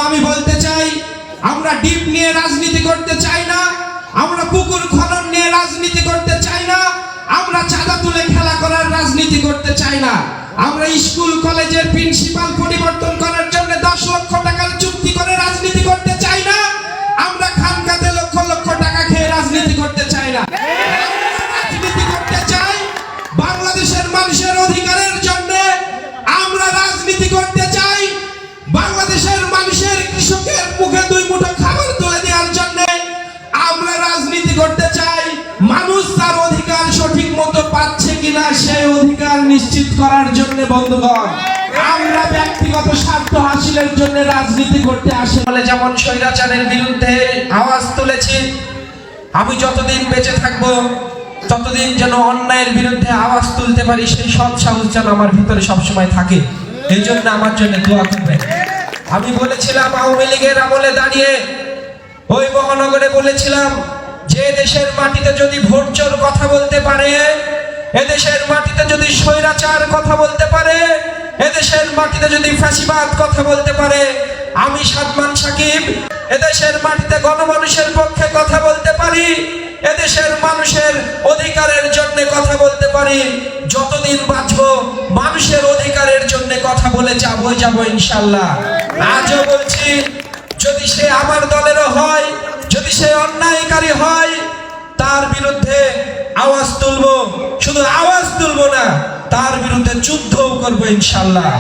আমি বলতে চাই, আমরা ডিপ নিয়ে রাজনীতি করতে চাই না, আমরা পুকুর খনন নিয়ে রাজনীতি করতে চাই না, আমরা চাঁদা তুলে খেলা করার রাজনীতি করতে চাই না। আমরা স্কুল কলেজের প্রিন্সিপাল পরিবর্তন করার জন্য 10 লক্ষ টাকার চুক্তি করে রাজনীতি করতে চাই না। আমরা খানকাতে লক্ষ লক্ষ টাকা খেয়ে রাজনীতি করতে চাই না। রাজনীতি করতে চাই বাংলাদেশের মানুষের অধিকারের জন্য। আমরা রাজনীতি করতে চাই বাংলাদেশের মানুষের কৃষকের মুখে 2 মুঠো খাবার তুলে দেওয়ার জন্য। আমরা রাজনীতি করতে চাই মানুষ তার অধিকার সঠিক মতো পাচ্ছে কিনা সেই অধিকার নিশ্চিত করার জন্য। বন্ধুগণ, আমরা ব্যক্তিগত স্বার্থ হাসিলের জন্য রাজনীতি করতে আসি বলে যেমন স্বৈরাচারের বিরুদ্ধে আওয়াজ তুলেছি, আমি যতদিন বেঁচে থাকবো ততদিন যেন অন্যায়ের বিরুদ্ধে আওয়াজ তুলতে পারি, সেই সৎ সাহস যেন আমার ভিতরে সবসময় থাকে। এই জন্য আমার জন্য দোয়া করবেন। আমি বলেছিলাম আওয়ামী লীগের আমলে দাঁড়িয়ে ওই মহানগরে বলেছিলাম, যে দেশের মাটিতে যদি ভোট চোর কথা বলতে পারে, এদেশের মাটিতে যদি স্বৈরাচার কথা বলতে পারে, এদেশের মাটিতে যদি ফ্যাসিবাদ কথা বলতে পারে, আমি সাদমান সাকিব এদেশের মাটিতে গণমানুষের পক্ষে কথা বলতে পারি, এদেশের মানুষের অধিকারের জন্য কথা বলতে পারি। যতদিন বাঁচবো মানুষের অধিকারের জন্য কথা বলে যাবো ইনশাআল্লাহ। আজও বলছি, যদি সে আমার দলেরও হয়, যদি সে অন্যায়কারী হয়, তার বিরুদ্ধে আওয়াজ তুলবো। শুধু আওয়াজ তুলবো না, তার বিরুদ্ধে যুদ্ধও করবো ইনশাআল্লাহ।